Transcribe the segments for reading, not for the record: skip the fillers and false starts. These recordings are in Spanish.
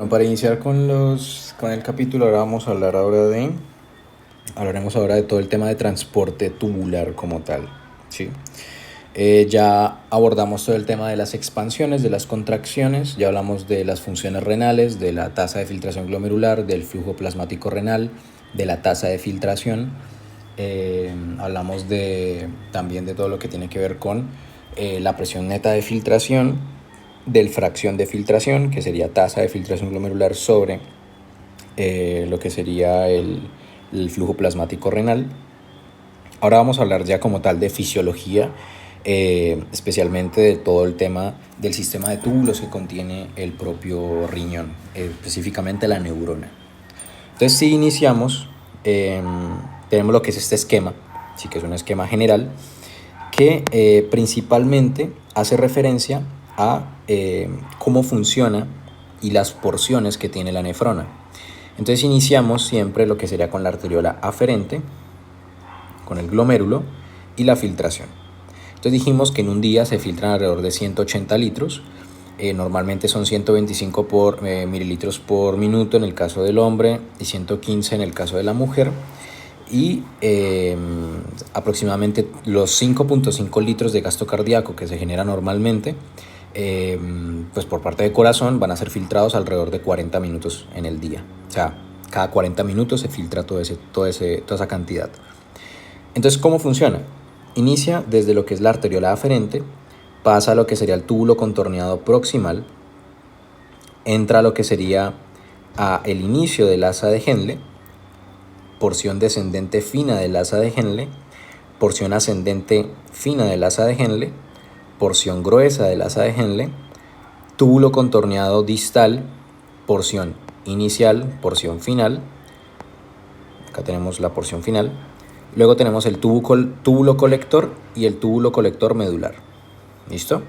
Bueno, para iniciar con el capítulo, hablaremos ahora de todo el tema de transporte tubular como tal, ¿sí? Ya abordamos todo el tema de las expansiones, de las contracciones, ya hablamos de las funciones renales, de la tasa de filtración glomerular, del flujo plasmático renal, de la tasa de filtración. Hablamos también de todo lo que tiene que ver con la presión neta de filtración, del fracción de filtración, que sería tasa de filtración glomerular sobre lo que sería el flujo plasmático renal. Ahora vamos a hablar ya como tal de fisiología, especialmente de todo el tema del sistema de túbulos que contiene el propio riñón, específicamente la neurona. Entonces, si iniciamos, tenemos lo que es este esquema, sí, que es un esquema general, que principalmente hace referencia a cómo funciona y las porciones que tiene la nefrona. Entonces iniciamos siempre lo que sería con la arteriola aferente, con el glomérulo y la filtración. Entonces dijimos que en un día se filtran alrededor de 180 litros, normalmente son 125 mililitros por minuto en el caso del hombre y 115 en el caso de la mujer, y aproximadamente los 5.5 litros de gasto cardíaco que se genera normalmente, pues por parte del corazón, van a ser filtrados alrededor de 40 minutos en el día. O sea, cada 40 minutos se filtra toda esa cantidad. Entonces, ¿cómo funciona? Inicia desde lo que es la arteriola aferente, pasa a lo que sería el túbulo contorneado proximal, entra a lo que sería el inicio del asa de Henle, porción descendente fina del asa de Henle, porción ascendente fina del asa de Henle, porción gruesa del asa de Henle, túbulo contorneado distal, porción inicial, porción final. Acá tenemos la porción final. Luego tenemos el túbulo colector y el túbulo colector medular. ¿Listo?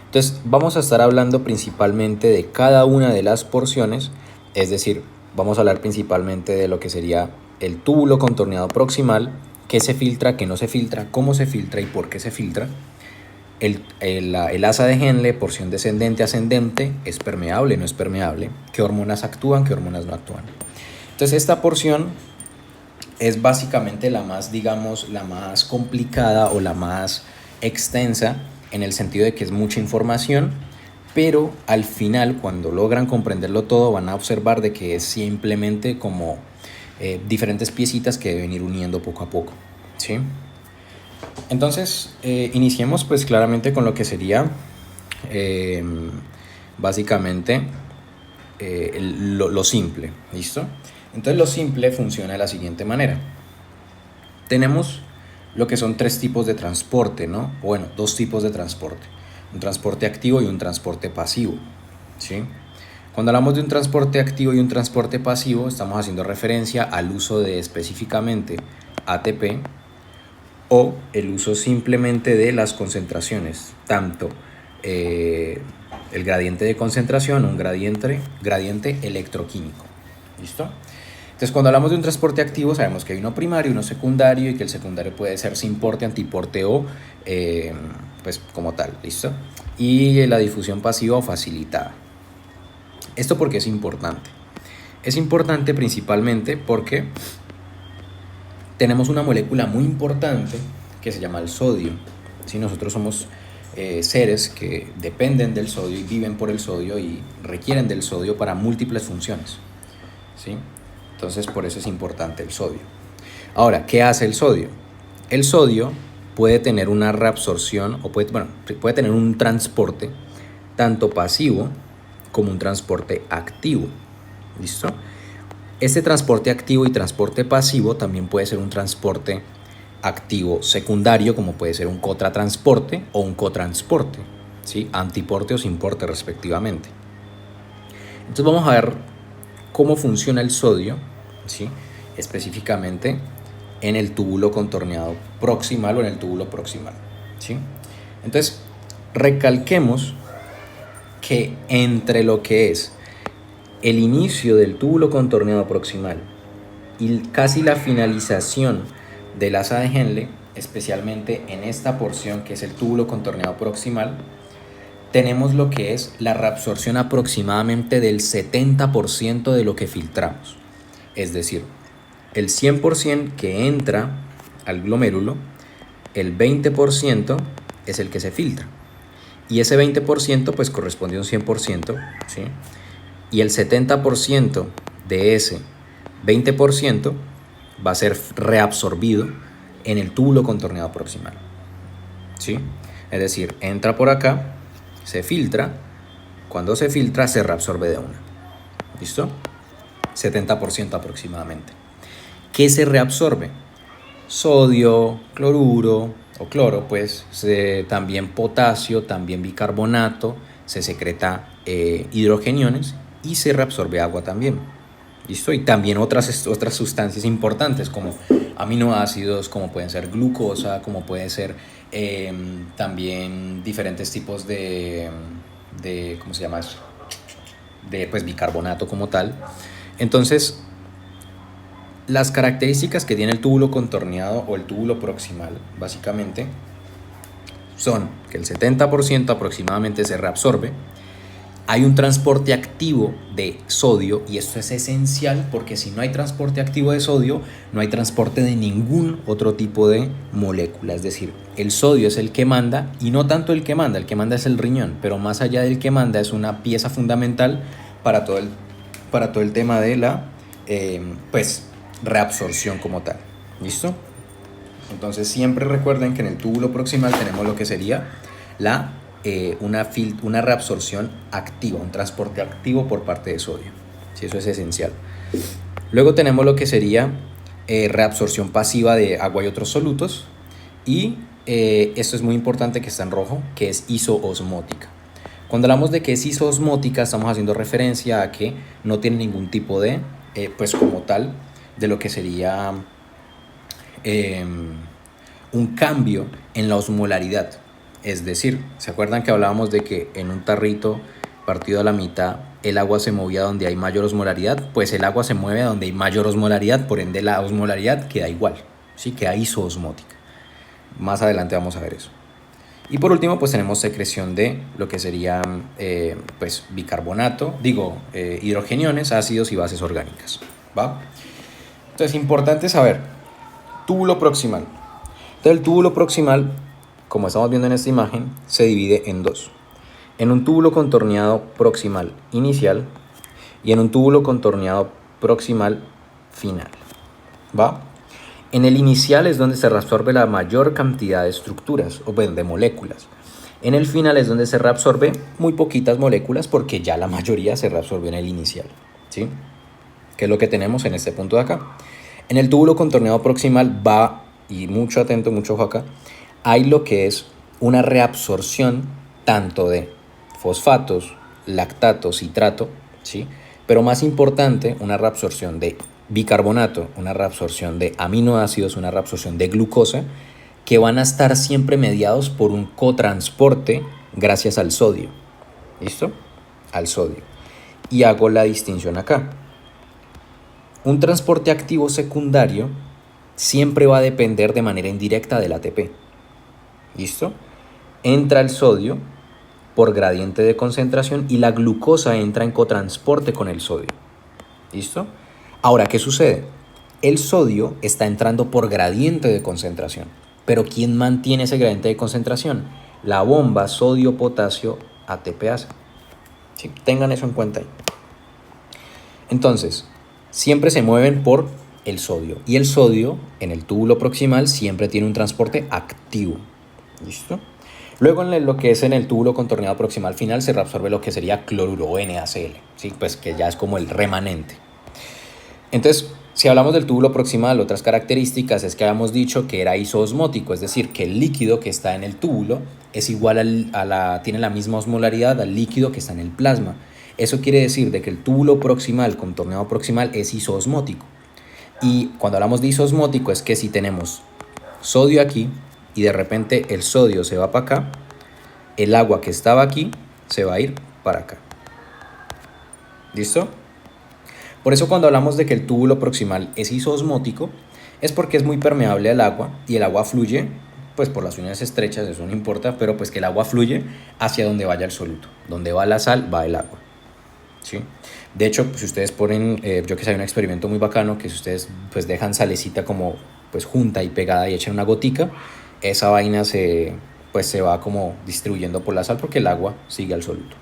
Entonces vamos a estar hablando principalmente de cada una de las porciones, es decir, vamos a hablar principalmente de lo que sería el túbulo contorneado proximal, qué se filtra, qué no se filtra, cómo se filtra y por qué se filtra. El asa de Henle, porción descendente, ascendente, es permeable, no es permeable, qué hormonas actúan, qué hormonas no actúan. Entonces esta porción es básicamente la más, digamos, la más complicada o la más extensa, en el sentido de que es mucha información, pero al final, cuando logran comprenderlo todo, van a observar de que es simplemente como diferentes piecitas que deben ir uniendo poco a poco, ¿sí? Entonces, iniciemos pues claramente con lo que sería básicamente lo simple, ¿listo? Entonces lo simple funciona de la siguiente manera. Tenemos lo que son tres tipos de transporte, ¿no? Bueno, dos tipos de transporte. Un transporte activo y un transporte pasivo, ¿sí? Cuando hablamos de un transporte activo y un transporte pasivo, estamos haciendo referencia al uso de específicamente ATP o el uso simplemente de las concentraciones, tanto el gradiente de concentración o un gradiente electroquímico. ¿Listo? Entonces, cuando hablamos de un transporte activo, sabemos que hay uno primario, uno secundario, y que el secundario puede ser sin porte, antiporte o pues como tal, ¿listo? Y la difusión pasiva o facilitada. ¿Esto por qué es importante? Es importante principalmente porque tenemos una molécula muy importante que se llama el sodio. ¿Sí? Nosotros somos seres que dependen del sodio y viven por el sodio y requieren del sodio para múltiples funciones, ¿sí? Entonces, por eso es importante el sodio. Ahora, ¿qué hace el sodio? El sodio puede tener una reabsorción o puede tener un transporte tanto pasivo como un transporte activo. ¿Listo? Este transporte activo y transporte pasivo también puede ser un transporte activo secundario, como puede ser un cotransporte o un cotransporte, ¿sí? Antiporte o sin porte respectivamente. Entonces vamos a ver cómo funciona el sodio, ¿sí? Específicamente en el túbulo contorneado proximal o en el túbulo proximal, ¿sí? Entonces recalquemos que entre lo que es el inicio del túbulo contorneado proximal y casi la finalización del asa de Henle, especialmente en esta porción que es el túbulo contorneado proximal, tenemos lo que es la reabsorción aproximadamente del 70% de lo que filtramos. Es decir, el 100% que entra al glomérulo, el 20% es el que se filtra. Y ese 20% pues corresponde a un 100%, ¿sí? Y el 70% de ese 20% va a ser reabsorbido en el túbulo contorneado proximal, ¿sí? Es decir, entra por acá, se filtra, cuando se filtra se reabsorbe de una. ¿Listo? 70% aproximadamente. ¿Qué se reabsorbe? Sodio, cloruro o cloro, pues también potasio, también bicarbonato, se secreta hidrogeniones y se reabsorbe agua también. ¿Listo? Y también otras sustancias importantes como aminoácidos, como pueden ser glucosa, como puede ser también diferentes tipos de ¿cómo se llama eso? De pues bicarbonato como tal. Entonces, las características que tiene el túbulo contorneado o el túbulo proximal, básicamente, son que el 70% aproximadamente se reabsorbe. Hay un transporte activo de sodio y esto es esencial porque si no hay transporte activo de sodio, no hay transporte de ningún otro tipo de molécula. Es decir, el sodio es el que manda y no tanto el que manda es el riñón, pero más allá del que manda es una pieza fundamental para todo el tema de la pues reabsorción como tal. ¿Listo? Entonces siempre recuerden que en el túbulo proximal tenemos lo que sería una reabsorción activa, un transporte activo por parte de sodio. Sí, eso es esencial. Luego tenemos lo que sería reabsorción pasiva de agua y otros solutos. Y esto es muy importante que está en rojo, que es isoosmótica. Cuando hablamos de que es isoosmótica, estamos haciendo referencia a que no tiene ningún tipo de, pues como tal, de lo que sería un cambio en la osmolaridad. Es decir, ¿se acuerdan que hablábamos de que en un tarrito partido a la mitad el agua se movía donde hay mayor osmolaridad? Pues el agua se mueve donde hay mayor osmolaridad, por ende la osmolaridad queda igual, ¿sí? Queda isoosmótica. Más adelante vamos a ver eso. Y por último, pues tenemos secreción de lo que sería pues bicarbonato, hidrogeniones, ácidos y bases orgánicas, ¿va? Entonces, importante saber, túbulo proximal. Entonces, el túbulo proximal, como estamos viendo en esta imagen, se divide en dos. En un túbulo contorneado proximal inicial y en un túbulo contorneado proximal final, ¿va? En el inicial es donde se reabsorbe la mayor cantidad de estructuras, o bueno, de moléculas. En el final es donde se reabsorbe muy poquitas moléculas porque ya la mayoría se reabsorbe en el inicial, ¿sí? Que es lo que tenemos en este punto de acá. En el túbulo contorneado proximal va, y mucho atento, mucho ojo acá, hay lo que es una reabsorción tanto de fosfatos, lactato, citrato, ¿sí? Pero más importante, una reabsorción de bicarbonato, una reabsorción de aminoácidos, una reabsorción de glucosa, que van a estar siempre mediados por un cotransporte gracias al sodio. ¿Listo? Al sodio. Y hago la distinción acá. Un transporte activo secundario siempre va a depender de manera indirecta del ATP. ¿Listo? Entra el sodio por gradiente de concentración y la glucosa entra en cotransporte con el sodio. ¿Listo? Ahora, ¿qué sucede? El sodio está entrando por gradiente de concentración. Pero ¿quién mantiene ese gradiente de concentración? La bomba sodio-potasio ATPase. ¿Sí? Tengan eso en cuenta ahí. Entonces, siempre se mueven por el sodio. Y el sodio, en el túbulo proximal, siempre tiene un transporte activo. ¿Listo? Luego, en lo que es en el túbulo contorneado proximal final, se reabsorbe lo que sería cloruro o NaCl, ¿sí? Pues que ya es como el remanente. Entonces, si hablamos del túbulo proximal, otras características es que habíamos dicho que era isoosmótico, es decir, que el líquido que está en el túbulo es igual tiene la misma osmolaridad al líquido que está en el plasma. Eso quiere decir de que el túbulo proximal, contorneado proximal, es isoosmótico. Y cuando hablamos de isoosmótico es que si tenemos sodio aquí y de repente el sodio se va para acá, el agua que estaba aquí se va a ir para acá. ¿Listo? Por eso cuando hablamos de que el túbulo proximal es isoosmótico, es porque es muy permeable al agua y el agua fluye pues por las uniones estrechas, eso no importa, pero pues que el agua fluye hacia donde vaya el soluto. Donde va la sal, va el agua. ¿Sí? De hecho, si ustedes ponen, yo que sé, hay un experimento muy bacano, que si ustedes pues dejan salecita como pues junta y pegada y echan una gotica, esa vaina pues se va como distribuyendo por la sal porque el agua sigue al soluto.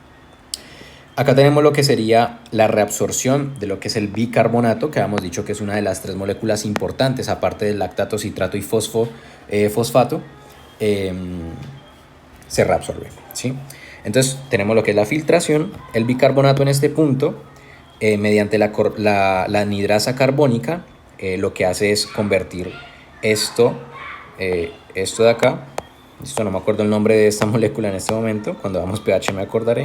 Acá tenemos lo que sería la reabsorción de lo que es el bicarbonato, que habíamos dicho que es una de las 3 moléculas importantes, aparte del lactato, citrato y fosfato, se reabsorbe, ¿sí? Entonces tenemos lo que es la filtración. El bicarbonato en este punto, mediante la anhidrasa carbónica, lo que hace es convertir esto de acá, no me acuerdo el nombre de esta molécula en este momento, cuando damos pH me acordaré,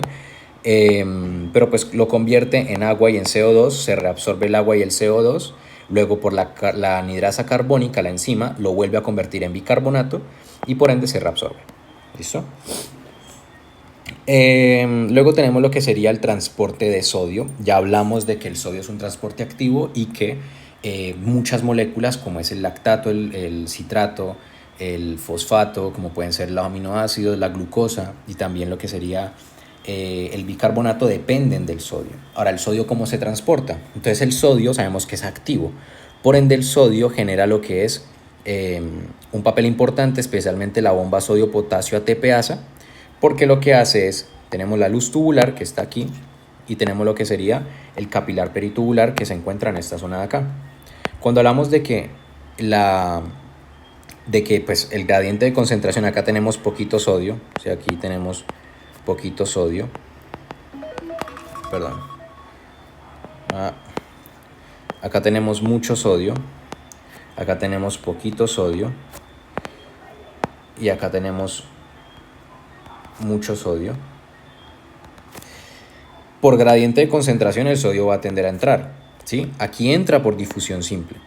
pero pues lo convierte en agua y en CO2, se reabsorbe el agua y el CO2, luego por la anhidrasa carbónica, la enzima, lo vuelve a convertir en bicarbonato y por ende se reabsorbe. ¿Listo? Luego tenemos lo que sería el transporte de sodio. Ya hablamos de que el sodio es un transporte activo y que muchas moléculas, como es el lactato, el citrato, el fosfato, como pueden ser los aminoácidos, la glucosa y también lo que sería el bicarbonato, dependen del sodio. Ahora, ¿el sodio cómo se transporta? Entonces el sodio sabemos que es activo. Por ende, el sodio genera lo que es un papel importante, especialmente la bomba sodio-potasio ATPasa, porque lo que hace es, tenemos la luz tubular que está aquí y tenemos lo que sería el capilar peritubular que se encuentra en esta zona de acá. Cuando hablamos de que pues el gradiente de concentración, acá tenemos poquito sodio, o sea, aquí tenemos poquito sodio, perdón, acá tenemos mucho sodio, acá tenemos poquito sodio y acá tenemos mucho sodio. Por gradiente de concentración el sodio va a tender a entrar, ¿sí? Aquí entra por difusión simple.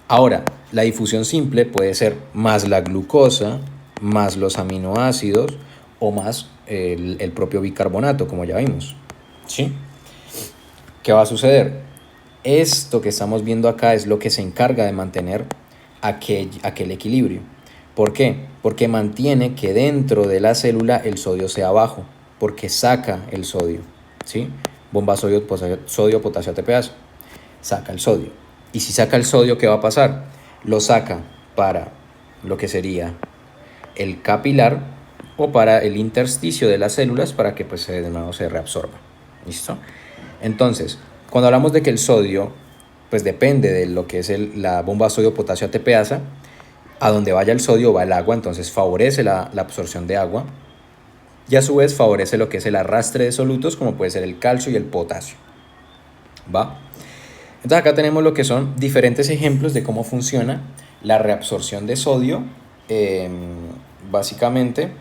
Ahora, la difusión simple puede ser más la glucosa, más los aminoácidos o más el propio bicarbonato, como ya vimos, ¿sí? ¿Qué va a suceder? Esto que estamos viendo acá es lo que se encarga de mantener aquel equilibrio. ¿Por qué? Porque mantiene que dentro de la célula el sodio sea bajo, porque saca el sodio, ¿sí? Bomba sodio-potasio ATPasa, saca el sodio. Y si saca el sodio, ¿qué va a pasar? Lo saca para lo que sería el capilar o para el intersticio de las células para que pues de nuevo se reabsorba. ¿Listo? Entonces, cuando hablamos de que el sodio pues depende de lo que es la bomba sodio-potasio ATPasa, a donde vaya el sodio va el agua, entonces favorece la absorción de agua y a su vez favorece lo que es el arrastre de solutos, como puede ser el calcio y el potasio. ¿Va? Entonces acá tenemos lo que son diferentes ejemplos de cómo funciona la reabsorción de sodio, básicamente,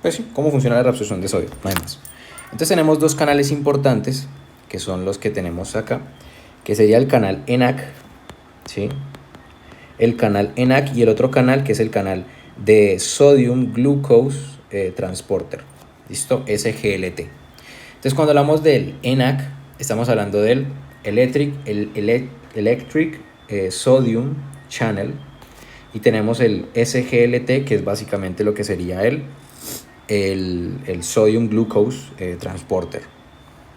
pues sí, cómo funciona la reabsorción de sodio, no hay más. Entonces tenemos dos canales importantes, que son los que tenemos acá, que sería el canal ENaC, ¿sí? El canal ENaC y el otro canal que es el canal de Sodium Glucose Transporter, ¿listo? SGLT. Entonces cuando hablamos del ENaC, estamos hablando del Electric Sodium Channel, y tenemos el SGLT, que es básicamente lo que sería el Sodium Glucose Transporter,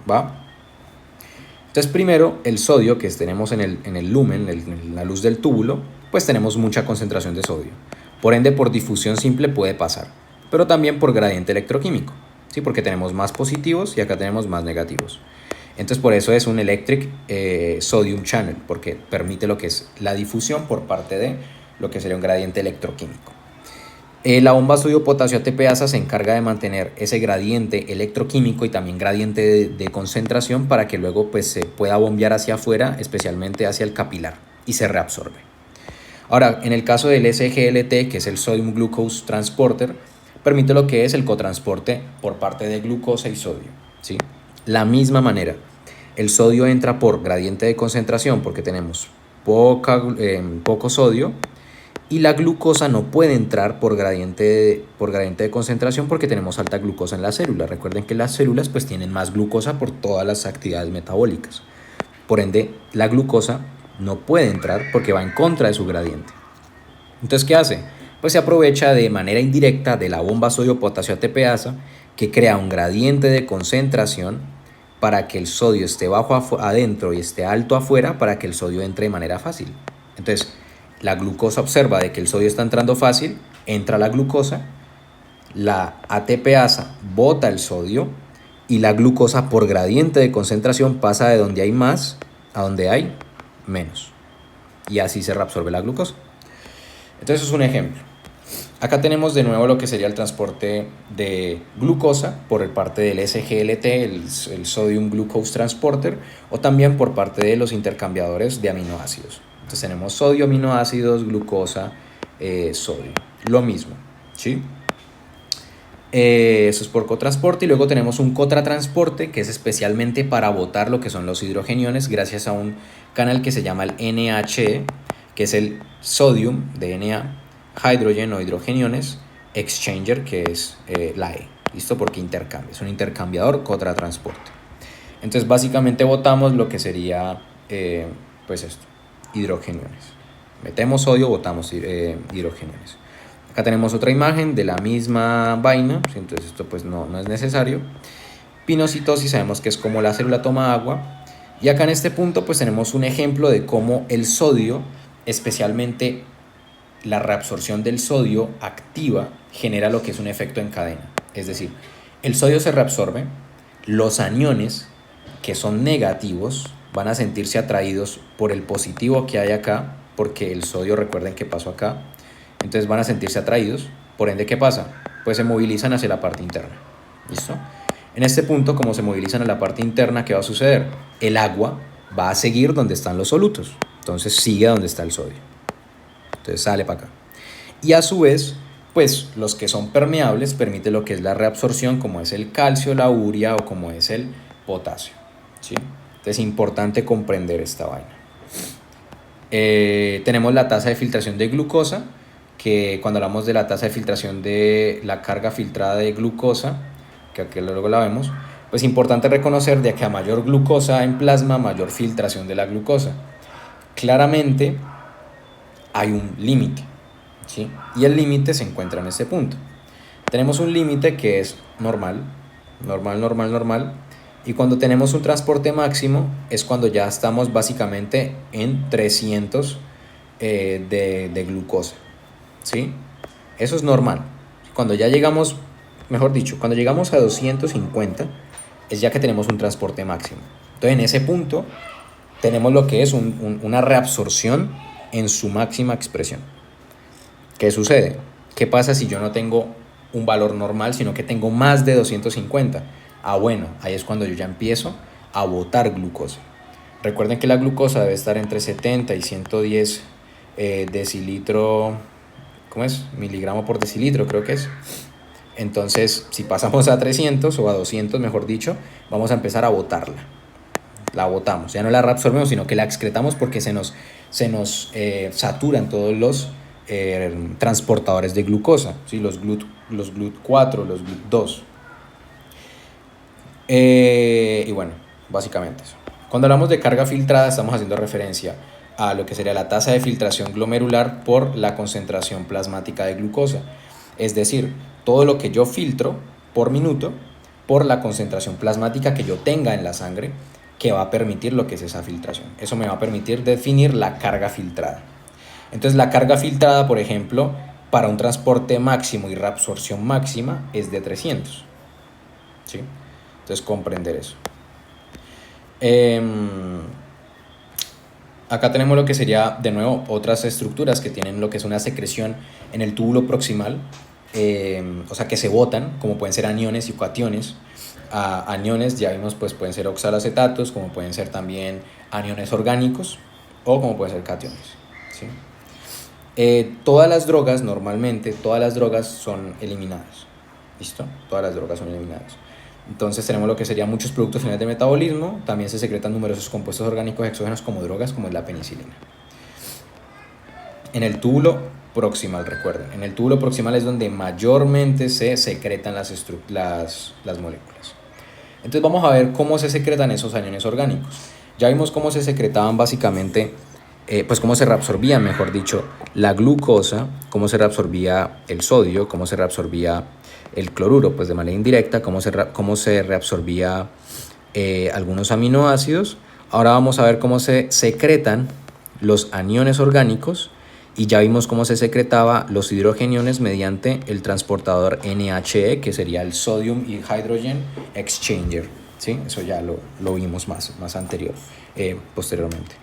¿va? Entonces primero el sodio que tenemos en el lumen, en la luz del túbulo, pues tenemos mucha concentración de sodio. Por ende, por difusión simple puede pasar, pero también por gradiente electroquímico, ¿sí? Porque tenemos más positivos y acá tenemos más negativos. Entonces por eso es un Electric Sodium Channel, porque permite lo que es la difusión por parte de lo que sería un gradiente electroquímico. La bomba sodio-potasio ATPasa se encarga de mantener ese gradiente electroquímico y también gradiente de concentración para que luego pues, se pueda bombear hacia afuera, especialmente hacia el capilar, y se reabsorbe. Ahora, en el caso del SGLT, que es el Sodium Glucose Transporter, permite lo que es el cotransporte por parte de glucosa y sodio, ¿sí? La misma manera, el sodio entra por gradiente de concentración porque tenemos poco sodio, y la glucosa no puede entrar por gradiente de concentración porque tenemos alta glucosa en la célula. Recuerden que las células pues tienen más glucosa por todas las actividades metabólicas. Por ende, la glucosa no puede entrar porque va en contra de su gradiente. Entonces, ¿qué hace? Pues se aprovecha de manera indirecta de la bomba sodio-potasio ATPasa, que crea un gradiente de concentración para que el sodio esté bajo adentro y esté alto afuera, para que el sodio entre de manera fácil. Entonces, la glucosa observa de que el sodio está entrando fácil, entra la glucosa, la ATPasa bota el sodio y la glucosa por gradiente de concentración pasa de donde hay más a donde hay menos. Y así se reabsorbe la glucosa. Entonces, es un ejemplo. Acá tenemos de nuevo lo que sería el transporte de glucosa por parte del SGLT, el Sodium Glucose Transporter, o también por parte de los intercambiadores de aminoácidos. Entonces tenemos sodio, aminoácidos, glucosa, sodio. Lo mismo, ¿sí? Eso es por cotransporte. Y luego tenemos un cotratransporte, que es especialmente para botar lo que son los hidrogeniones, gracias a un canal que se llama el NHE, que es el sodium de Na, hydrogen o hidrogeniones, exchanger, que es la E, ¿listo? Porque intercambia, es un intercambiador cotratransporte. Entonces básicamente botamos lo que sería, pues esto, hidrogeniones. Metemos sodio, botamos hidrogeniones. Acá tenemos otra imagen de la misma vaina, entonces esto pues no es necesario. Pinocitosis sabemos que es como la célula toma agua. Y acá en este punto pues tenemos un ejemplo de cómo el sodio, especialmente la reabsorción del sodio activa, genera lo que es un efecto en cadena. Es decir, el sodio se reabsorbe, los aniones que son negativos van a sentirse atraídos por el positivo que hay acá, porque el sodio, recuerden que pasó acá, entonces van a sentirse atraídos, por ende, ¿qué pasa? Pues se movilizan hacia la parte interna, ¿listo? En este punto, como se movilizan a la parte interna, ¿qué va a suceder? El agua va a seguir donde están los solutos, entonces sigue donde está el sodio, entonces sale para acá. Y a su vez, pues los que son permeables permite lo que es la reabsorción, como es el calcio, la urea o como es el potasio, ¿sí? Entonces es importante comprender esta vaina. Tenemos la tasa de filtración de glucosa, que cuando hablamos de la tasa de filtración de la carga filtrada de glucosa, que aquí luego la vemos, pues es importante reconocer de que a mayor glucosa en plasma, mayor filtración de la glucosa. Claramente hay un límite, ¿sí? Y el límite se encuentra en este punto. Tenemos un límite que es normal, y cuando tenemos un transporte máximo es cuando ya estamos básicamente en 300 de glucosa, ¿sí? Eso es normal. Cuando ya llegamos, mejor dicho, cuando llegamos a 250 es ya que tenemos un transporte máximo. Entonces en ese punto tenemos lo que es una reabsorción en su máxima expresión. ¿Qué sucede? ¿Qué pasa si yo no tengo un valor normal, sino que tengo más de 250? Bueno, ahí es cuando yo ya empiezo a botar glucosa. Recuerden que la glucosa debe estar entre 70 y 110 decilitro, ¿cómo es? Miligramo por decilitro, creo que es. Entonces, si pasamos a 300 o a 200, mejor dicho, vamos a empezar a botarla. La botamos, ya no la reabsorbemos, sino que la excretamos porque se nos saturan todos los transportadores de glucosa, ¿sí? Los GLUT4, los GLUT2. Y bueno, básicamente eso. Cuando hablamos de carga filtrada estamos haciendo referencia a lo que sería la tasa de filtración glomerular por la concentración plasmática de glucosa. Es decir, todo lo que yo filtro por minuto por la concentración plasmática que yo tenga en la sangre, que va a permitir lo que es esa filtración. Eso me va a permitir definir la carga filtrada. Entonces la carga filtrada, por ejemplo, para un transporte máximo y reabsorción máxima es de 300, ¿sí? Entonces comprender eso. Acá tenemos lo que sería, de nuevo, otras estructuras que tienen lo que es una secreción en el túbulo proximal, o sea, que se botan, como pueden ser aniones y cationes. Aniones, ya vimos, pues pueden ser oxaloacetatos, como pueden ser también aniones orgánicos, o como pueden ser cationes, ¿sí? Todas las drogas, normalmente, todas las drogas son eliminadas, ¿listo? Todas las drogas son eliminadas. Entonces tenemos lo que serían muchos productos finales de metabolismo, también se secretan numerosos compuestos orgánicos exógenos como drogas, como es la penicilina. En el túbulo proximal, recuerden, en el túbulo proximal es donde mayormente se secretan las moléculas. Entonces vamos a ver cómo se secretan esos aniones orgánicos. Ya vimos cómo se secretaban básicamente pues cómo se reabsorbía, mejor dicho, la glucosa, cómo se reabsorbía el sodio, cómo se reabsorbía el cloruro, pues de manera indirecta, cómo se reabsorbía algunos aminoácidos. Ahora vamos a ver cómo se secretan los aniones orgánicos y ya vimos cómo se secretaba los hidrogeniones mediante el transportador NHE, que sería el Sodium y Hydrogen Exchanger. ¿Sí? Eso ya lo vimos más anterior, posteriormente.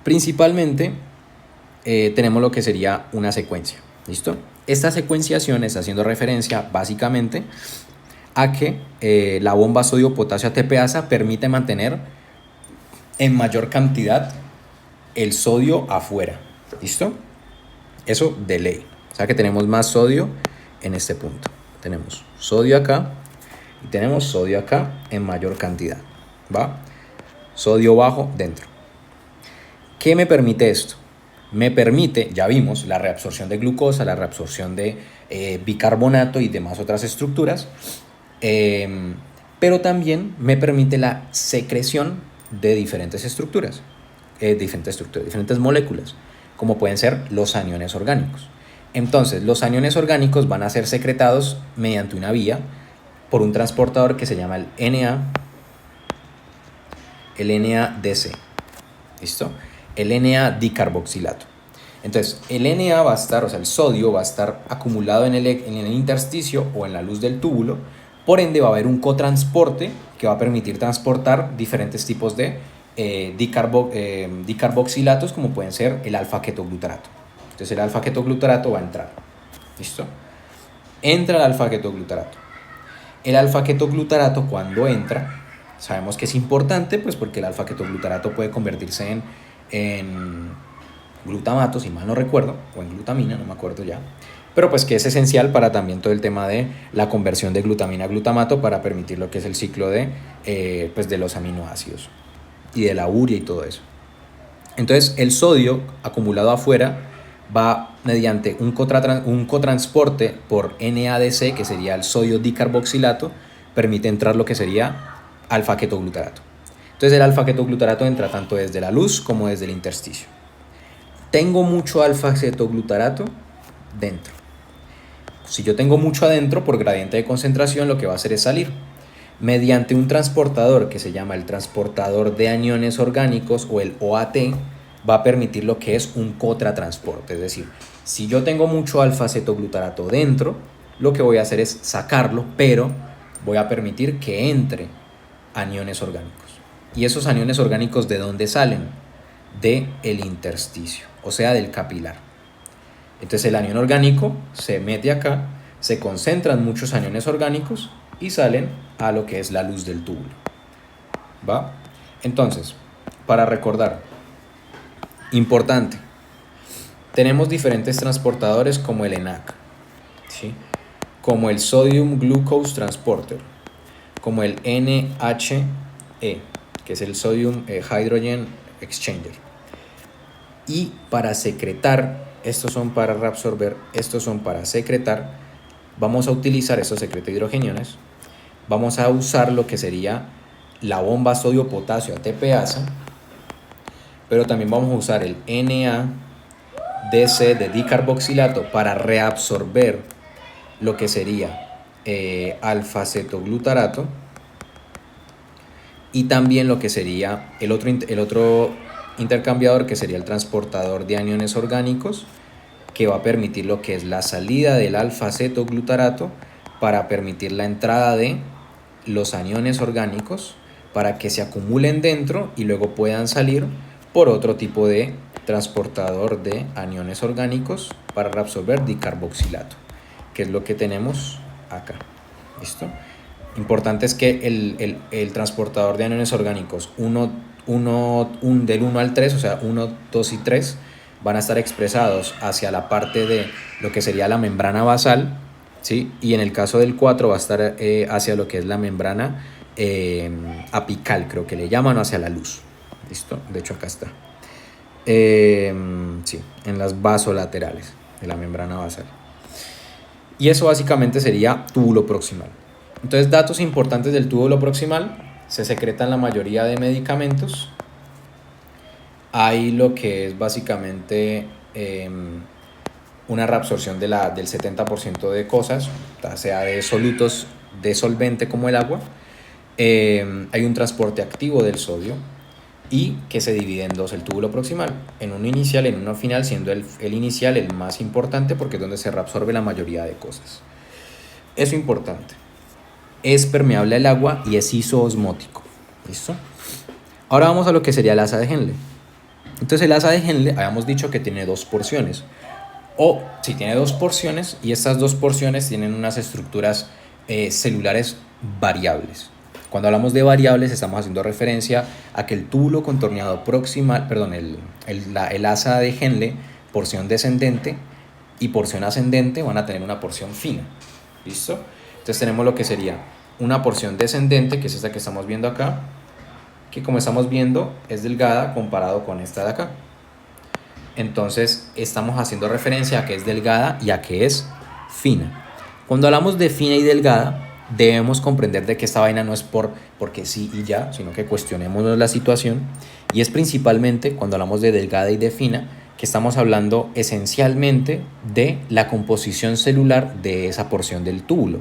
Principalmente tenemos lo que sería una secuencia. ¿Listo? Esta secuenciación está haciendo referencia básicamente a que la bomba sodio-potasio ATPasa permite mantener en mayor cantidad el sodio afuera. ¿Listo? Eso de ley. O sea que tenemos más sodio en este punto. Tenemos sodio acá y tenemos sodio acá en mayor cantidad. ¿Va? Sodio bajo dentro. ¿Qué me permite esto? Me permite, ya vimos, la reabsorción de glucosa, la reabsorción de bicarbonato y demás otras estructuras, pero también me permite la secreción de diferentes diferentes moléculas, como pueden ser los aniones orgánicos. Entonces, los aniones orgánicos van a ser secretados mediante una vía por un transportador que se llama el NADC. ¿Listo? El NA-dicarboxilato. Entonces, el Na va a estar, o sea, el sodio va a estar acumulado en el intersticio o en la luz del túbulo. Por ende, va a haber un cotransporte que va a permitir transportar diferentes tipos de dicarboxilatos, como pueden ser el alfa-ketoglutarato. Entonces, el alfa-ketoglutarato va a entrar. ¿Listo? Entra el alfa-ketoglutarato. El alfa-ketoglutarato, cuando entra, sabemos que es importante, pues porque el alfa-ketoglutarato puede convertirse en glutamato, si mal no recuerdo, o en glutamina, no me acuerdo ya, pero pues que es esencial para también todo el tema de la conversión de glutamina a glutamato para permitir lo que es el ciclo pues de los aminoácidos y de la urea y todo eso. Entonces el sodio acumulado afuera va mediante un cotransporte por NADC, que sería el sodio dicarboxilato, permite entrar lo que sería alfa-ketoglutarato. Entonces el alfa-ketoglutarato entra tanto desde la luz como desde el intersticio. Tengo mucho alfa-ketoglutarato dentro. Si yo tengo mucho adentro, por gradiente de concentración, lo que va a hacer es salir mediante un transportador que se llama el transportador de aniones orgánicos, o el OAT. Va a permitir lo que es un cotratransporte. Es decir, si yo tengo mucho alfa-ketoglutarato dentro, lo que voy a hacer es sacarlo, pero voy a permitir que entre aniones orgánicos. ¿Y esos aniones orgánicos de dónde salen? Del intersticio, o sea, del capilar. Entonces el anión orgánico se mete acá, se concentran muchos aniones orgánicos y salen a lo que es la luz del túbulo. ¿Va? Entonces, para recordar, importante, tenemos diferentes transportadores como el ENAC, ¿sí? Como el Sodium Glucose Transporter, como el NHE, que es el Sodium Hydrogen Exchanger. Y para secretar, estos son para reabsorber, estos son para secretar, vamos a utilizar estos secreto-hidrogeniones, vamos a usar lo que sería la bomba sodio-potasio ATPasa, pero también vamos a usar el NADC de dicarboxilato para reabsorber lo que sería alfa-cetoglutarato, y también lo que sería el otro intercambiador, que sería el transportador de aniones orgánicos, que va a permitir lo que es la salida del alfa-cetoglutarato para permitir la entrada de los aniones orgánicos para que se acumulen dentro y luego puedan salir por otro tipo de transportador de aniones orgánicos para reabsorber dicarboxilato, que es lo que tenemos acá. ¿Listo? Importante es que el transportador de aniones orgánicos del 1 al 3, o sea 1, 2 y 3, van a estar expresados hacia la parte de lo que sería la membrana basal, ¿sí? Y en el caso del 4 va a estar hacia lo que es la membrana apical, creo que le llaman, o hacia la luz. ¿Listo? De hecho acá está. Sí, en las vasolaterales de la membrana basal. Y eso básicamente sería túbulo proximal. Entonces, datos importantes del túbulo proximal: se secretan la mayoría de medicamentos, hay lo que es básicamente una reabsorción del 70% de cosas, sea de solutos de solvente como el agua. Hay un transporte activo del sodio y que se divide en dos, el túbulo proximal, en uno inicial y en uno final, siendo el inicial el más importante porque es donde se reabsorbe la mayoría de cosas. Eso es importante. Es permeable al agua y es isoosmótico. ¿Listo? Ahora vamos a lo que sería el asa de Henle. Entonces el asa de Henle habíamos dicho que tiene dos porciones. O si tiene dos porciones y estas dos porciones tienen unas estructuras celulares variables. Cuando hablamos de variables estamos haciendo referencia a que el túbulo contorneado proximal, perdón, el asa de Henle, porción descendente y porción ascendente van a tener una porción fina. ¿Listo? Entonces tenemos lo que sería una porción descendente, que es esta que estamos viendo acá, que como estamos viendo es delgada comparado con esta de acá. Entonces estamos haciendo referencia a que es delgada y a que es fina. Cuando hablamos de fina y delgada, debemos comprender de que esta vaina no es porque sí y ya, sino que cuestionemos la situación. Y es principalmente cuando hablamos de delgada y de fina, que estamos hablando esencialmente de la composición celular de esa porción del túbulo.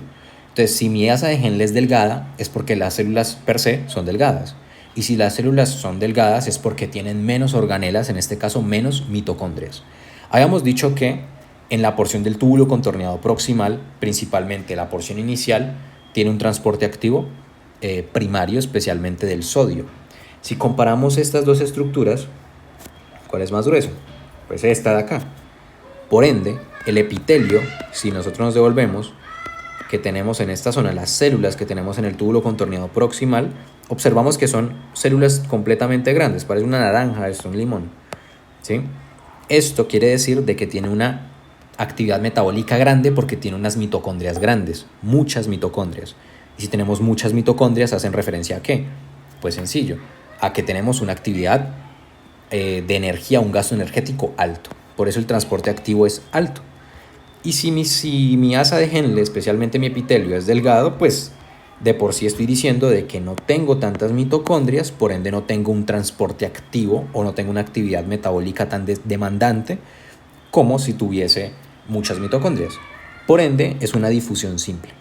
Entonces, si mi asa de Henle es delgada, es porque las células per se son delgadas. Y si las células son delgadas es porque tienen menos organelas, en este caso menos mitocondrias. Habíamos dicho que en la porción del túbulo contorneado proximal, principalmente la porción inicial, tiene un transporte activo primario, especialmente del sodio. Si comparamos estas dos estructuras, ¿cuál es más grueso? Pues esta de acá. Por ende, el epitelio, si nosotros nos devolvemos, que tenemos en esta zona, las células que tenemos en el túbulo contorneado proximal, observamos que son células completamente grandes, parece una naranja, es un limón, ¿sí? Esto quiere decir de que tiene una actividad metabólica grande porque tiene unas mitocondrias grandes, muchas mitocondrias. Y si tenemos muchas mitocondrias, ¿hacen referencia a qué? Pues sencillo, a que tenemos una actividad de energía, un gasto energético alto. Por eso el transporte activo es alto. Y si mi asa de Henle, especialmente mi epitelio, es delgado, pues de por sí estoy diciendo de que no tengo tantas mitocondrias, por ende no tengo un transporte activo o no tengo una actividad metabólica tan demandante como si tuviese muchas mitocondrias. Por ende es una difusión simple.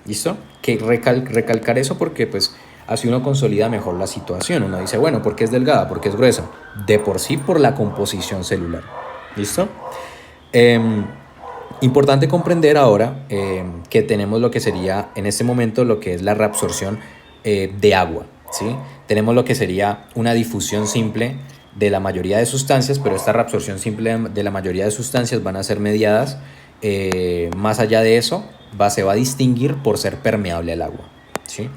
¿Listo? Que recalcar eso porque pues así uno consolida mejor la situación. Uno dice, bueno, ¿por qué es delgada? ¿Por qué es gruesa? De por sí por la composición celular. ¿Listo? Importante comprender ahora que tenemos lo que sería en este momento lo que es la reabsorción de agua, ¿sí? Tenemos lo que sería una difusión simple de la mayoría de sustancias, pero esta reabsorción simple de la mayoría de sustancias van a ser mediadas, más allá de eso, se va a distinguir por ser permeable al agua, ¿sí?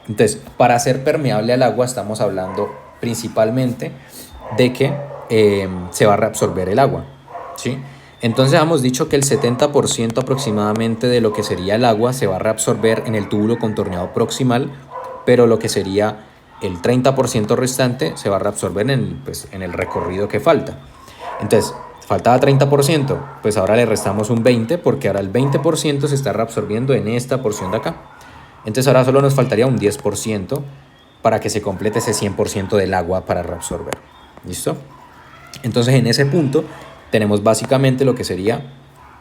Entonces, para ser permeable al agua estamos hablando principalmente de que se va a reabsorber el agua, ¿sí? Entonces hemos dicho que el 70% aproximadamente de lo que sería el agua se va a reabsorber en el túbulo contorneado proximal, pero lo que sería el 30% restante se va a reabsorber en el recorrido que falta. Entonces, faltaba 30%, pues ahora le restamos un 20% porque ahora el 20% se está reabsorbiendo en esta porción de acá. Entonces ahora solo nos faltaría un 10% para que se complete ese 100% del agua para reabsorber. ¿Listo? Entonces en ese punto tenemos básicamente lo que sería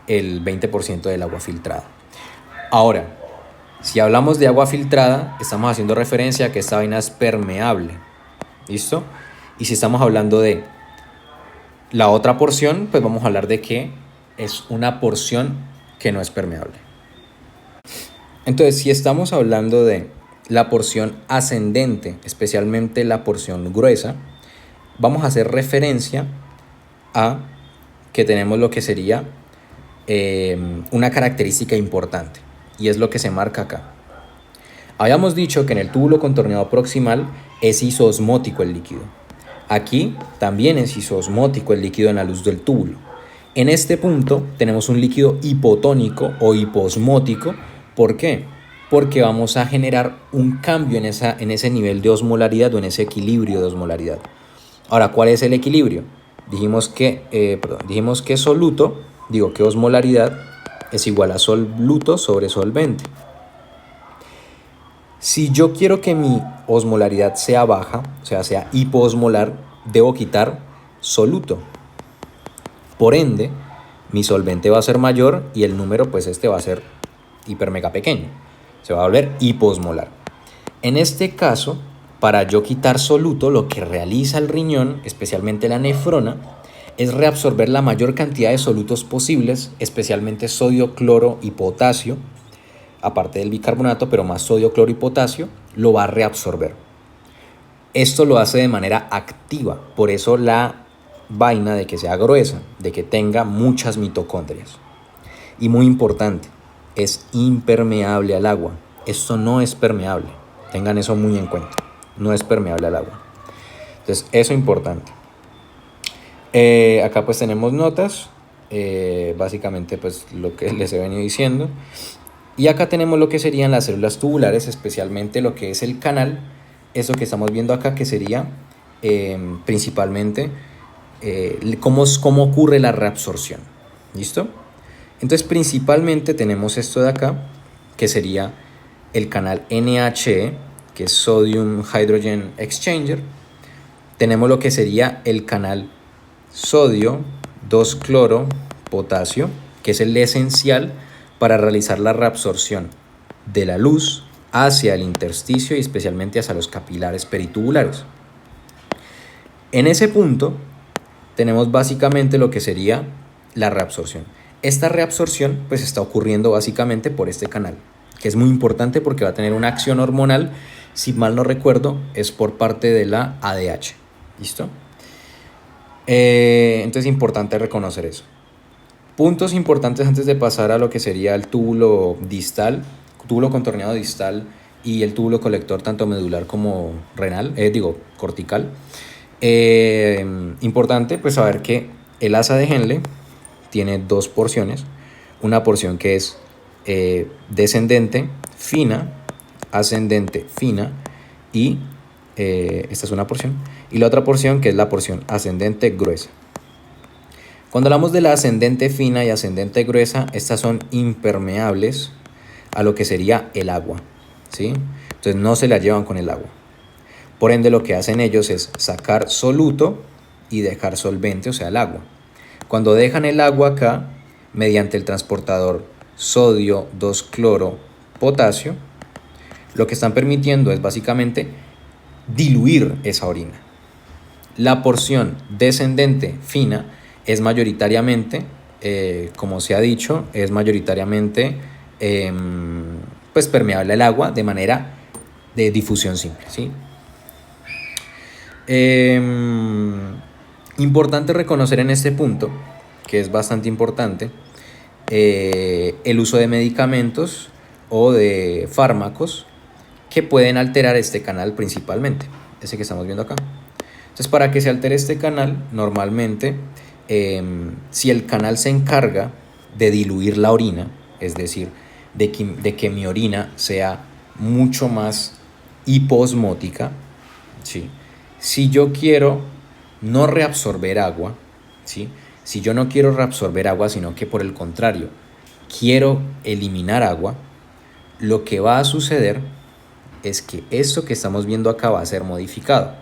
el 20% del agua filtrada. Ahora, si hablamos de agua filtrada, estamos haciendo referencia a que esta vaina es permeable. ¿Listo? Y si estamos hablando de la otra porción, pues vamos a hablar de que es una porción que no es permeable. Entonces, si estamos hablando de la porción ascendente, especialmente la porción gruesa, vamos a hacer referencia a que tenemos lo que sería una característica importante, y es lo que se marca acá. Habíamos dicho que en el túbulo contorneado proximal es isoosmótico el líquido. Aquí también es isoosmótico el líquido en la luz del túbulo. En este punto tenemos un líquido hipotónico o hiposmótico. ¿Por qué? Porque vamos a generar un cambio en ese nivel de osmolaridad o en ese equilibrio de osmolaridad. Ahora, ¿cuál es el equilibrio? Dijimos que osmolaridad es igual a soluto sobre solvente. Si yo quiero que mi osmolaridad sea baja, o sea hipoosmolar, debo quitar soluto. Por ende, mi solvente va a ser mayor y el número pues va a ser hiper mega pequeño. Se va a volver hiposmolar. En este caso, para yo quitar soluto, lo que realiza el riñón, especialmente la nefrona, es reabsorber la mayor cantidad de solutos posibles, especialmente sodio, cloro y potasio, aparte del bicarbonato, pero más sodio, cloro y potasio, lo va a reabsorber. Esto lo hace de manera activa, por eso la vaina de que sea gruesa, de que tenga muchas mitocondrias. Y muy importante, es impermeable al agua. Esto no es permeable, tengan eso muy en cuenta, no es permeable al agua. Entonces, eso es importante. Acá pues tenemos notas, básicamente pues lo que les he venido diciendo. Y acá tenemos lo que serían las células tubulares, especialmente lo que es el canal. Eso que estamos viendo acá que sería principalmente cómo ocurre la reabsorción. ¿Listo? Entonces principalmente tenemos esto de acá, que sería el canal NHE, que es Sodium Hydrogen Exchanger. Tenemos lo que sería el canal sodio 2-cloro potasio, que es el esencial para realizar la reabsorción de la luz hacia el intersticio y especialmente hacia los capilares peritubulares. En ese punto tenemos básicamente lo que sería la reabsorción. Esta reabsorción pues está ocurriendo básicamente por este canal, que es muy importante porque va a tener una acción hormonal, si mal no recuerdo, es por parte de la ADH. ¿Listo? Entonces es importante reconocer eso. Puntos importantes antes de pasar a lo que sería el túbulo distal, túbulo contorneado distal y el túbulo colector tanto medular como renal, cortical. Importante pues saber que el asa de Henle tiene dos porciones, una porción que es descendente fina, ascendente fina y esta es una porción, y la otra porción que es la porción ascendente gruesa. Cuando hablamos de la ascendente fina y ascendente gruesa, estas son impermeables a lo que sería el agua, ¿sí? Entonces no se la llevan con el agua. Por ende lo que hacen ellos es sacar soluto y dejar solvente, o sea el agua. Cuando dejan el agua acá, mediante el transportador sodio 2-cloro potasio, lo que están permitiendo es básicamente diluir esa orina. La porción descendente fina es mayoritariamente, como se ha dicho, es mayoritariamente pues permeable al agua de manera de difusión simple, ¿sí? Importante reconocer en este punto, que es bastante importante, el uso de medicamentos o de fármacos que pueden alterar este canal principalmente, ese que estamos viendo acá. Entonces, para que se altere este canal, normalmente, si el canal se encarga de diluir la orina, es decir, de que mi orina sea mucho más hiposmótica, ¿sí? Si yo quiero no reabsorber agua, ¿sí? Si yo no quiero reabsorber agua, sino que por el contrario, quiero eliminar agua, lo que va a suceder es que esto que estamos viendo acá va a ser modificado.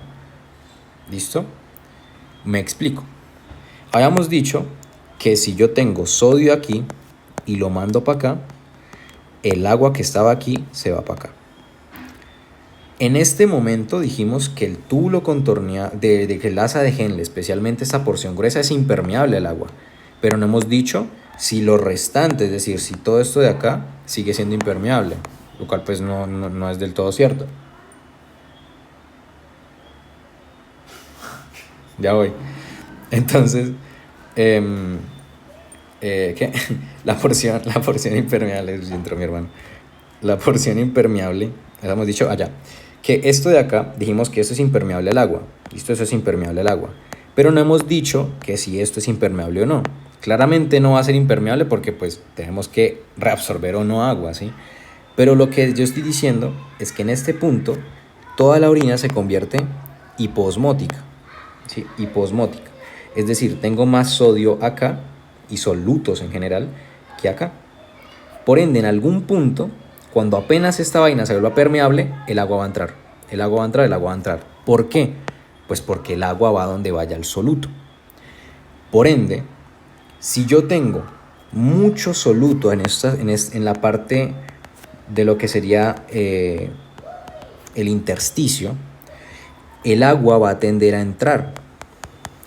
¿Listo? Me explico. Habíamos dicho que si yo tengo sodio aquí y lo mando para acá, el agua que estaba aquí se va para acá. En este momento dijimos que el túbulo contorneado, que el asa de Henle, especialmente esta porción gruesa, es impermeable al agua. Pero no hemos dicho si lo restante, es decir, si todo esto de acá sigue siendo impermeable, lo cual pues no es del todo cierto. Ya voy. Entonces, ¿qué? La porción impermeable, entró mi hermano. La porción impermeable, hemos dicho allá, que esto de acá, dijimos que esto es impermeable al agua. Listo, eso es impermeable al agua. Pero no hemos dicho que si esto es impermeable o no. Claramente no va a ser impermeable porque pues tenemos que reabsorber o no agua, ¿sí? Pero lo que yo estoy diciendo es que en este punto toda la orina se convierte hiposmótica, ¿sí? Hiposmótica. Es decir, tengo más sodio acá y solutos en general que acá. Por ende, en algún punto, cuando apenas esta vaina se vuelva permeable, el agua va a entrar. El agua va a entrar. ¿Por qué? Pues porque el agua va donde vaya el soluto. Por ende, si yo tengo mucho soluto en la parte de lo que sería el intersticio, el agua va a tender a entrar,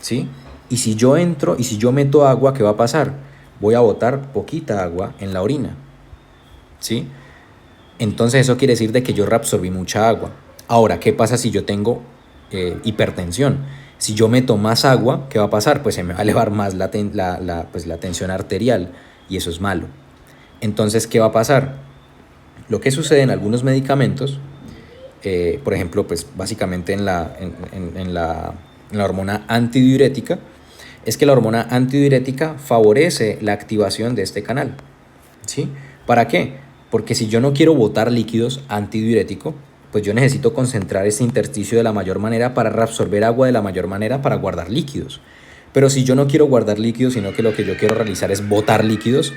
¿sí? Y si yo entro y si yo meto agua, ¿qué va a pasar? Voy a botar poquita agua en la orina, ¿sí? Entonces eso quiere decir de que yo reabsorbí mucha agua. Ahora, ¿qué pasa si yo tengo hipertensión? Si yo meto más agua, ¿qué va a pasar? Pues se me va a elevar más la tensión arterial y eso es malo. Entonces, ¿qué va a pasar? Lo que sucede en algunos medicamentos, por ejemplo, pues básicamente en la hormona antidiurética, es que la hormona antidiurética favorece la activación de este canal, ¿sí? ¿Para qué? Porque si yo no quiero botar líquidos antidiurético, pues yo necesito concentrar este intersticio de la mayor manera para reabsorber agua de la mayor manera para guardar líquidos. Pero si yo no quiero guardar líquidos, sino que lo que yo quiero realizar es botar líquidos,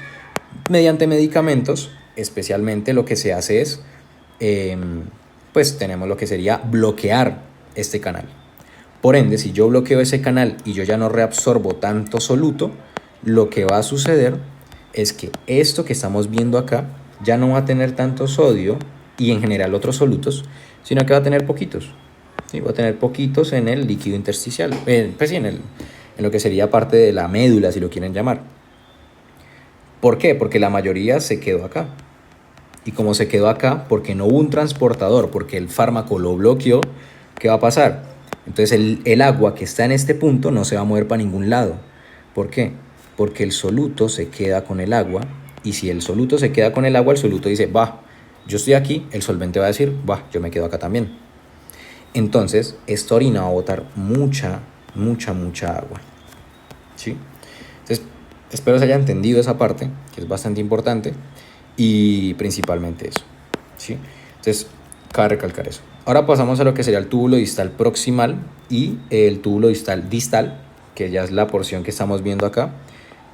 mediante medicamentos, especialmente lo que se hace es, pues tenemos lo que sería bloquear este canal. Por ende, si yo bloqueo ese canal y yo ya no reabsorbo tanto soluto, lo que va a suceder es que esto que estamos viendo acá ya no va a tener tanto sodio y en general otros solutos, sino que va a tener poquitos. ¿Sí? Va a tener poquitos en el líquido intersticial, pues sí, en lo que sería parte de la médula, si lo quieren llamar. ¿Por qué? Porque la mayoría se quedó acá. Y como se quedó acá, porque no hubo un transportador, porque el fármaco lo bloqueó, ¿qué va a pasar? Entonces el agua que está en este punto no se va a mover para ningún lado. ¿Por qué? Porque el soluto se queda con el agua, y si el soluto se queda con el agua, el soluto dice, va, yo estoy aquí, el solvente va a decir, va, yo me quedo acá también. Entonces, esta orina va a botar mucha agua, ¿sí? Entonces, espero se haya entendido esa parte, que es bastante importante, y principalmente eso, ¿sí? Entonces, cabe recalcar eso. Ahora pasamos a lo que sería el túbulo distal proximal y el túbulo distal, que ya es la porción que estamos viendo acá,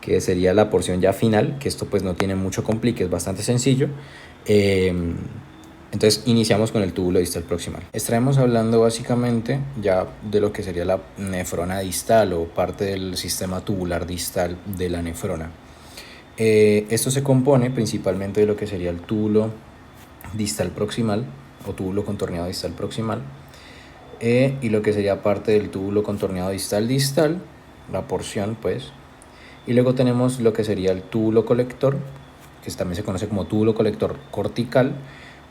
que sería la porción ya final, que esto pues no tiene mucho complique, es bastante sencillo. Entonces iniciamos con el túbulo distal proximal. Estaremos hablando básicamente ya de lo que sería la nefrona distal o parte del sistema tubular distal de la nefrona. Esto se compone principalmente de lo que sería el túbulo distal proximal o túbulo contorneado distal proximal y lo que sería parte del túbulo contorneado distal, la porción pues. Y luego tenemos lo que sería el túbulo colector, que también se conoce como túbulo colector cortical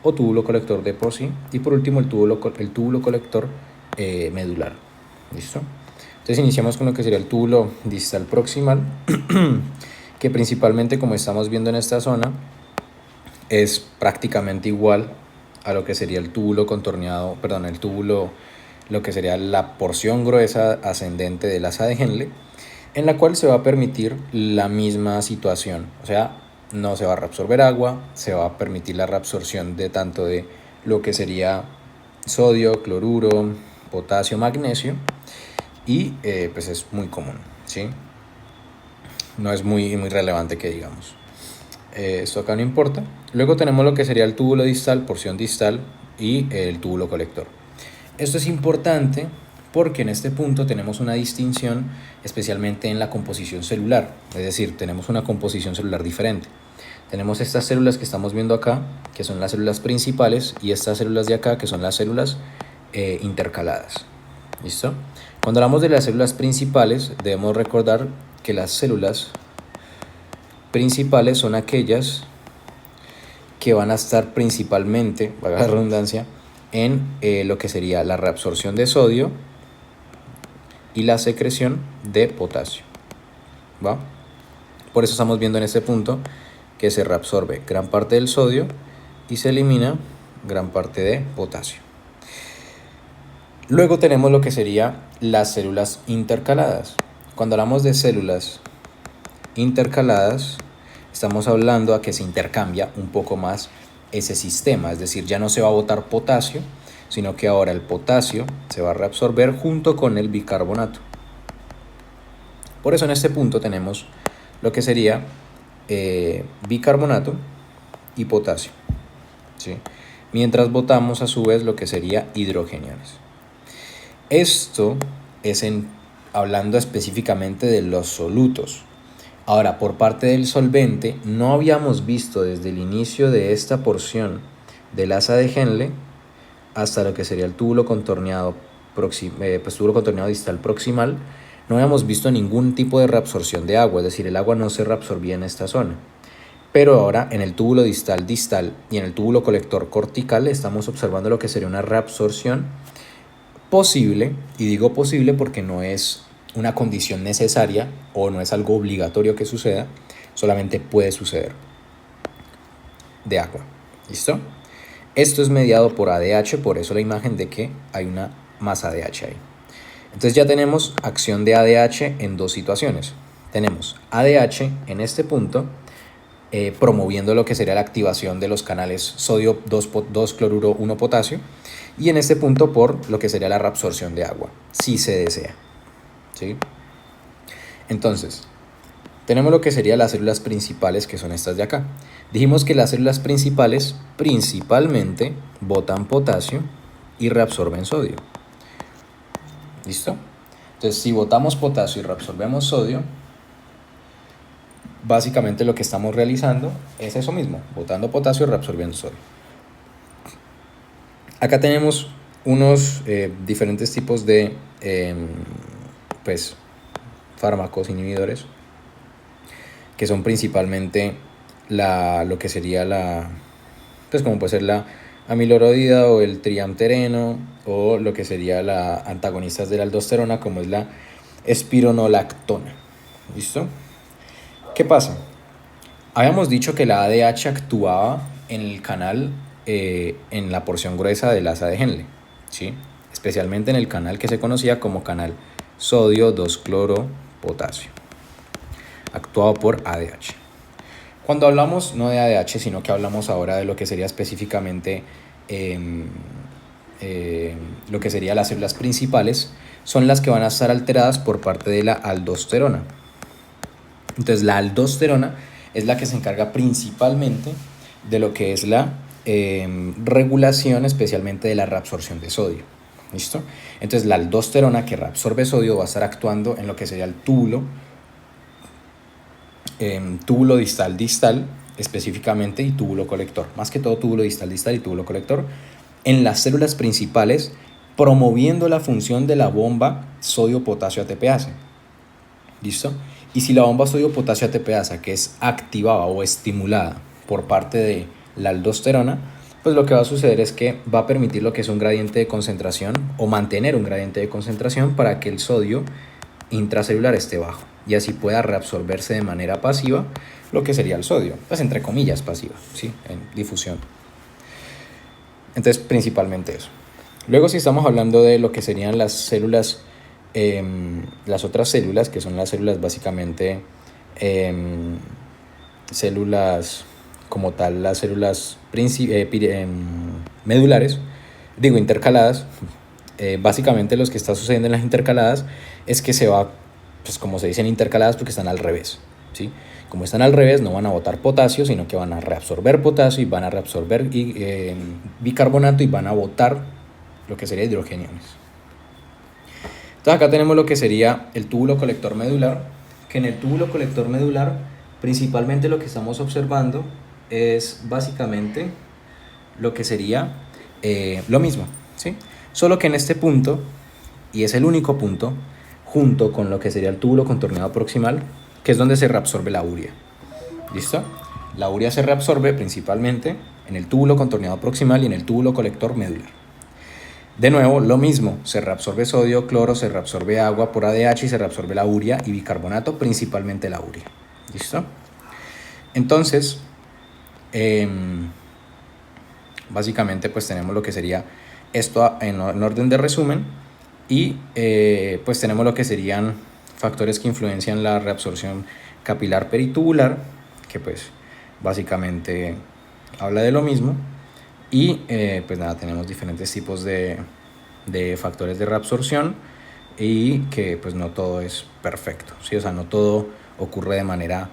o túbulo colector de por sí. Y por último el túbulo colector medular. ¿Listo? Entonces iniciamos con lo que sería el túbulo distal proximal, que principalmente, como estamos viendo en esta zona, es prácticamente igual a lo que sería el túbulo contorneado, perdón, el túbulo, lo que sería la porción gruesa ascendente del asa de Henle, en la cual se va a permitir la misma situación, o sea, no se va a reabsorber agua, se va a permitir la reabsorción de tanto de lo que sería sodio, cloruro, potasio, magnesio, y pues es muy común, ¿sí? No es muy relevante que digamos. Esto acá no importa. Luego tenemos lo que sería el túbulo distal, porción distal, y el túbulo colector. Esto es importante porque en este punto tenemos una distinción especialmente en la composición celular, es decir, tenemos una composición celular diferente. Tenemos estas células que estamos viendo acá, que son las células principales, y estas células de acá, que son las células intercaladas. ¿Listo? Cuando hablamos de las células principales, debemos recordar que las células principales son aquellas que van a estar principalmente, valga la redundancia, en lo que sería la reabsorción de sodio y la secreción de potasio. ¿Va? Por eso estamos viendo en este punto que se reabsorbe gran parte del sodio y se elimina gran parte de potasio. Luego tenemos lo que sería las células intercaladas. Cuando hablamos de células intercaladas, estamos hablando a que se intercambia un poco más ese sistema, es decir, ya no se va a botar potasio, sino que ahora el potasio se va a reabsorber junto con el bicarbonato. Por eso en este punto tenemos lo que sería bicarbonato y potasio, ¿sí? Mientras botamos a su vez lo que sería hidrogeniones. Esto es hablando específicamente de los solutos. Ahora, por parte del solvente, no habíamos visto desde el inicio de esta porción del asa de Henle hasta lo que sería el túbulo contorneado, túbulo contorneado distal proximal, no habíamos visto ningún tipo de reabsorción de agua, es decir, el agua no se reabsorbía en esta zona. Pero ahora en el túbulo distal y en el túbulo colector cortical estamos observando lo que sería una reabsorción posible, y digo posible porque no es una condición necesaria o no es algo obligatorio que suceda, solamente puede suceder, de agua. ¿Listo? Esto es mediado por ADH, por eso la imagen de que hay una masa ADH ahí. Entonces ya tenemos acción de ADH en dos situaciones. Tenemos ADH en este punto, promoviendo lo que sería la activación de los canales sodio 2 cloruro 1 potasio, y en este punto por lo que sería la reabsorción de agua, si se desea. ¿Sí? Entonces, tenemos lo que serían las células principales, que son estas de acá. Dijimos que las células principales principalmente botan potasio y reabsorben sodio. ¿Listo? Entonces, si botamos potasio y reabsorbemos sodio, básicamente lo que estamos realizando es eso mismo, botando potasio y reabsorbiendo sodio. Acá tenemos unos diferentes tipos de fármacos inhibidores, que son principalmente lo que sería como puede ser la amilorodida o el triamtereno, o lo que sería la antagonistas de la aldosterona, como es la espironolactona. ¿Listo? ¿Qué pasa? Habíamos dicho que la ADH actuaba en el canal, en la porción gruesa del asa de Henle, ¿sí? Especialmente en el canal que se conocía como canal sodio 2-cloro potasio, actuado por ADH. Cuando hablamos no de ADH, sino que hablamos ahora de lo que sería específicamente lo que serían las células principales, son las que van a estar alteradas por parte de la aldosterona. Entonces la aldosterona es la que se encarga principalmente de lo que es la regulación, especialmente de la reabsorción de sodio. ¿Listo? Entonces la aldosterona, que reabsorbe sodio, va a estar actuando en lo que sería el túbulo distal específicamente, y túbulo colector, más que todo túbulo distal y túbulo colector, en las células principales, promoviendo la función de la bomba sodio-potasio ATPase. ¿Listo? Y si la bomba sodio-potasio ATPase, que es activada o estimulada por parte de la aldosterona, pues lo que va a suceder es que va a permitir lo que es un gradiente de concentración, o mantener un gradiente de concentración, para que el sodio intracelular esté bajo y así pueda reabsorberse de manera pasiva lo que sería el sodio, pues entre comillas pasiva, ¿sí? En difusión. Entonces principalmente eso. Luego, si estamos hablando de lo que serían las células, las otras células, que son las células básicamente células como tal, las células medulares, intercaladas, básicamente lo que está sucediendo en las intercaladas es que se va, pues como se dicen intercaladas, porque están al revés, ¿sí? Como están al revés, no van a botar potasio, sino que van a reabsorber potasio y van a reabsorber bicarbonato, y van a botar lo que sería hidrogeniones. Entonces acá tenemos lo que sería el túbulo colector medular, que en el túbulo colector medular principalmente lo que estamos observando es básicamente lo que sería lo mismo, ¿sí? Solo que en este punto, y es el único punto, junto con lo que sería el túbulo contorneado proximal, que es donde se reabsorbe la urea. ¿Listo? La urea se reabsorbe principalmente en el túbulo contorneado proximal y en el túbulo colector medular. De nuevo, lo mismo, se reabsorbe sodio, cloro, se reabsorbe agua por ADH y se reabsorbe la urea y bicarbonato, principalmente la urea. ¿Listo? Entonces, básicamente pues tenemos lo que sería esto en orden de resumen, y pues tenemos lo que serían factores que influencian la reabsorción capilar peritubular, que pues básicamente habla de lo mismo, y pues nada, tenemos diferentes tipos de factores de reabsorción, y que pues no todo es perfecto, ¿sí? O sea, no todo ocurre de manera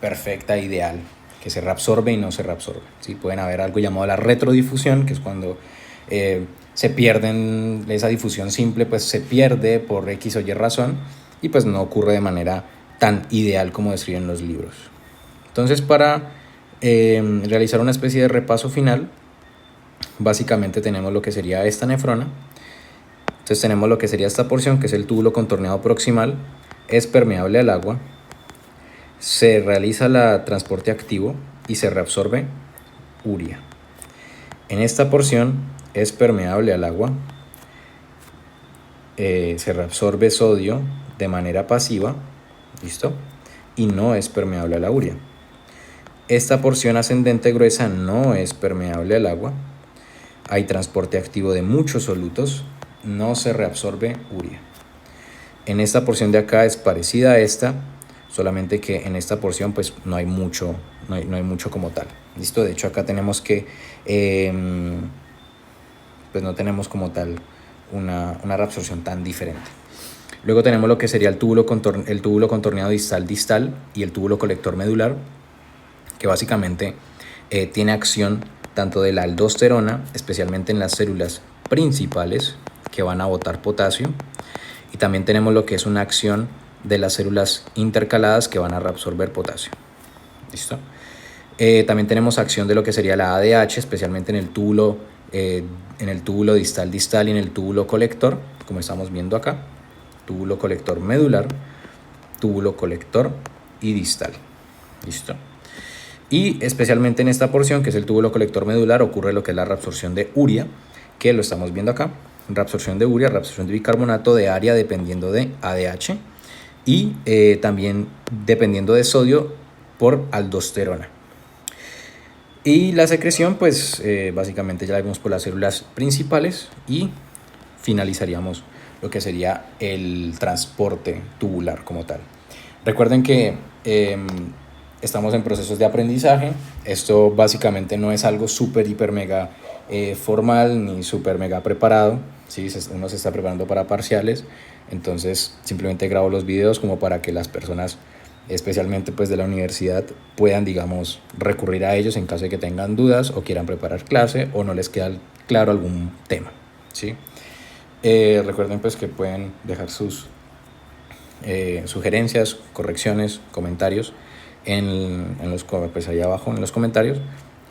perfecta, ideal, que se reabsorbe y no se reabsorbe, ¿sí? Pueden haber algo llamado la retrodifusión, que es cuando se pierden, esa difusión simple pues se pierde por X o Y razón y pues no ocurre de manera tan ideal como describen los libros. Entonces, para realizar una especie de repaso final, básicamente tenemos lo que sería esta nefrona. Entonces tenemos lo que sería esta porción, que es el túbulo contorneado proximal, es permeable al agua, se realiza el transporte activo y se reabsorbe urea. En esta porción es permeable al agua, se reabsorbe sodio de manera pasiva, ¿listo? Y no es permeable a la urea. Esta porción ascendente gruesa no es permeable al agua, hay transporte activo de muchos solutos, no se reabsorbe urea. En esta porción de acá es parecida a esta, solamente que en esta porción pues no hay mucho como tal. ¿Listo? De hecho acá tenemos que, pues no tenemos como tal una reabsorción tan diferente. Luego tenemos lo que sería el túbulo contorneado distal y el túbulo colector medular, que básicamente tiene acción tanto de la aldosterona, especialmente en las células principales que van a botar potasio, y también tenemos lo que es una acción de las células intercaladas que van a reabsorber potasio. ¿Listo? También tenemos acción de lo que sería la ADH, especialmente en el túbulo distal y en el túbulo colector, como estamos viendo acá, túbulo colector medular, túbulo colector y distal. ¿Listo? Y especialmente en esta porción, que es el túbulo colector medular, ocurre lo que es la reabsorción de urea, que lo estamos viendo acá. Reabsorción de urea, reabsorción de bicarbonato de área dependiendo de ADH y también dependiendo de sodio por aldosterona. Y la secreción, pues básicamente ya la vemos por las células principales y finalizaríamos lo que sería el transporte tubular como tal. Recuerden que estamos en procesos de aprendizaje. Esto básicamente no es algo súper, hiper, mega formal ni súper, mega preparado. ¿Sí? Uno se está preparando para parciales. Entonces simplemente grabo los videos como para que las personas, especialmente pues de la universidad, puedan, digamos, recurrir a ellos en caso de que tengan dudas o quieran preparar clase o no les queda claro algún tema, ¿sí? Recuerden pues que pueden dejar sus sugerencias, correcciones, comentarios pues ahí abajo en los comentarios,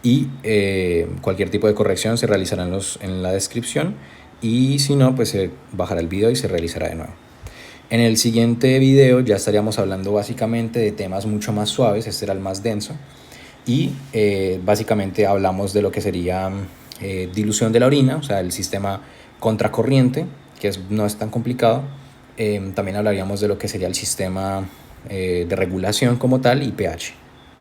y cualquier tipo de corrección se realizará en la descripción, y si no pues se bajará el video y se realizará de nuevo. En el siguiente video ya estaríamos hablando básicamente de temas mucho más suaves. Este era el más denso y básicamente hablamos de lo que sería dilución de la orina, o sea, el sistema contracorriente, que no es tan complicado. También hablaríamos de lo que sería el sistema de regulación como tal y pH.